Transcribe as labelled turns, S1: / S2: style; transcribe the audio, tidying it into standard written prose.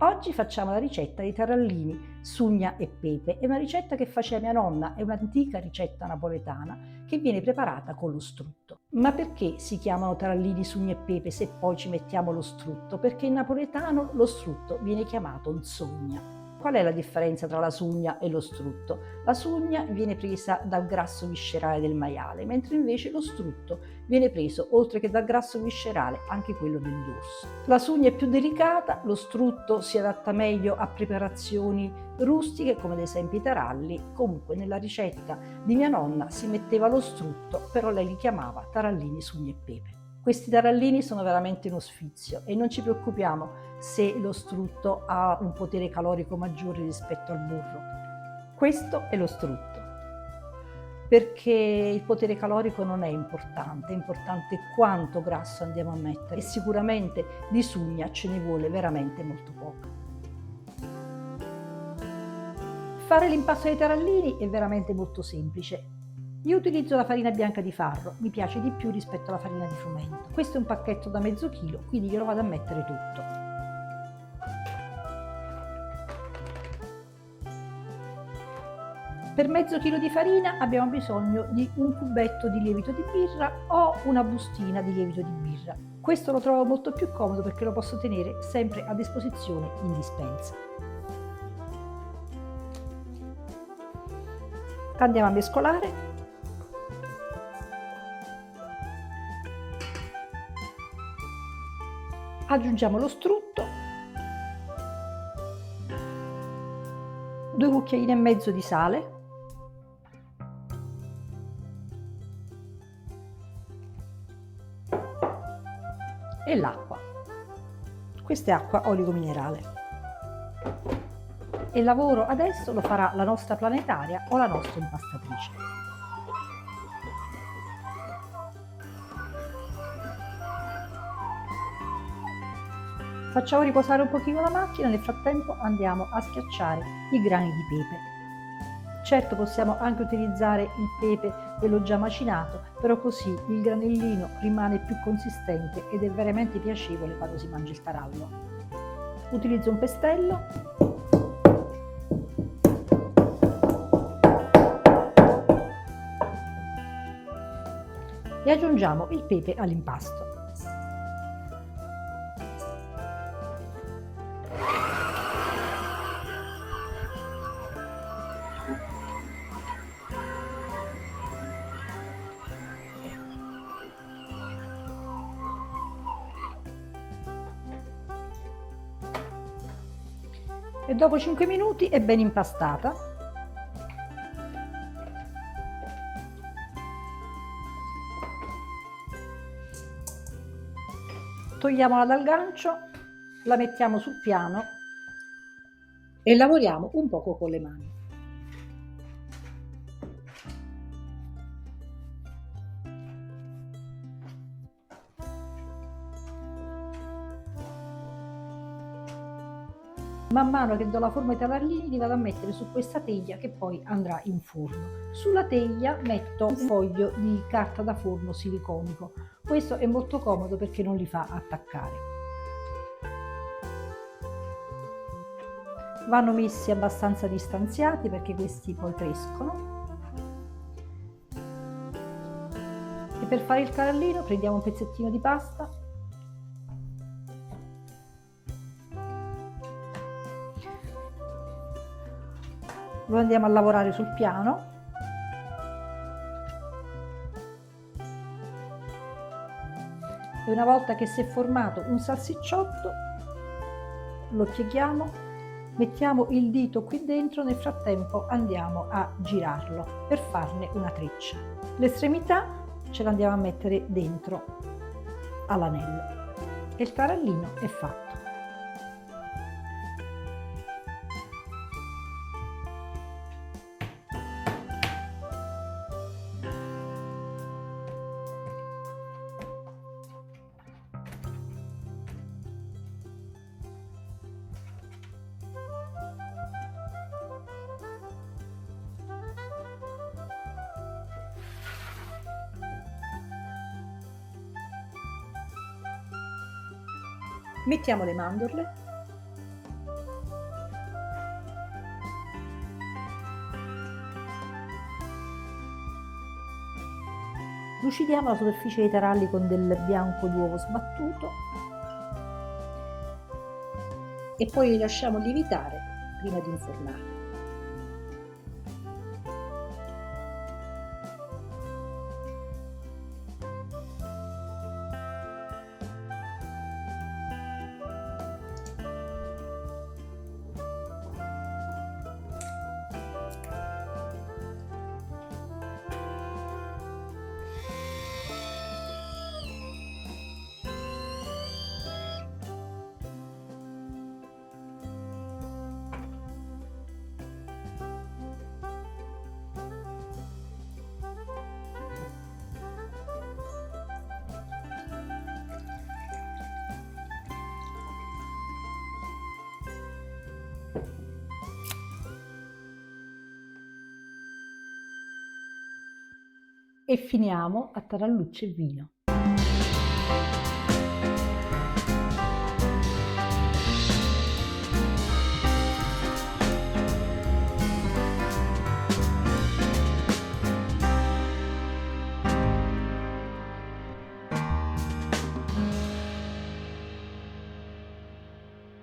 S1: Oggi facciamo la ricetta di tarallini, sugna e pepe. È una ricetta che faceva mia nonna, è un'antica ricetta napoletana che viene preparata con lo strutto. Ma perché si chiamano tarallini, sugna e pepe se poi ci mettiamo lo strutto? Perché in napoletano lo strutto viene chiamato nsogna. Qual è la differenza tra la sugna e lo strutto? La sugna viene presa dal grasso viscerale del maiale, mentre invece lo strutto viene preso, oltre che dal grasso viscerale, anche quello del dorso. La sugna è più delicata, lo strutto si adatta meglio a preparazioni rustiche, come ad esempio i taralli. Comunque nella ricetta di mia nonna si metteva lo strutto, però lei li chiamava tarallini, sugna e pepe. Questi tarallini sono veramente uno sfizio e non ci preoccupiamo se lo strutto ha un potere calorico maggiore rispetto al burro. Questo è lo strutto, perché il potere calorico non è importante quanto grasso andiamo a mettere e sicuramente di sugna ce ne vuole veramente molto poco. Fare l'impasto dei tarallini è veramente molto semplice. Io utilizzo la farina bianca di farro, mi piace di più rispetto alla farina di frumento. Questo è un pacchetto da mezzo chilo, quindi glielo vado a mettere tutto. Per mezzo chilo di farina abbiamo bisogno di un cubetto di lievito di birra o una bustina di lievito di birra. Questo lo trovo molto più comodo perché lo posso tenere sempre a disposizione in dispensa. Andiamo a mescolare. Aggiungiamo lo strutto, 2 cucchiaini e mezzo di sale, e l'acqua. Questa è acqua oligominerale. E il lavoro adesso lo farà la nostra planetaria o la nostra impastatrice. Facciamo riposare un pochino la macchina, nel frattempo andiamo a schiacciare i grani di pepe. Certo possiamo anche utilizzare il pepe, quello già macinato, però così il granellino rimane più consistente ed è veramente piacevole quando si mangia il tarallo. Utilizzo un pestello e aggiungiamo il pepe all'impasto. E dopo 5 minuti è ben impastata. Togliamola dal gancio, la mettiamo sul piano e lavoriamo un poco con le mani. Man mano che do la forma ai tarallini li vado a mettere su questa teglia che poi andrà in forno. Sulla teglia metto un foglio di carta da forno siliconico. Questo è molto comodo perché non li fa attaccare. Vanno messi abbastanza distanziati perché questi poi crescono. E per fare il tarallino prendiamo un pezzettino di pasta, lo andiamo a lavorare sul piano e una volta che si è formato un salsicciotto lo pieghiamo, mettiamo il dito qui dentro, nel frattempo andiamo a girarlo per farne una treccia. L'estremità ce l'andiamo a mettere dentro all'anello e il tarallino è fatto. Mettiamo le mandorle Lucidiamo la superficie dei taralli con del bianco d'uovo sbattuto e poi li lasciamo lievitare prima di infornare. E finiamo a tarallucce e vino.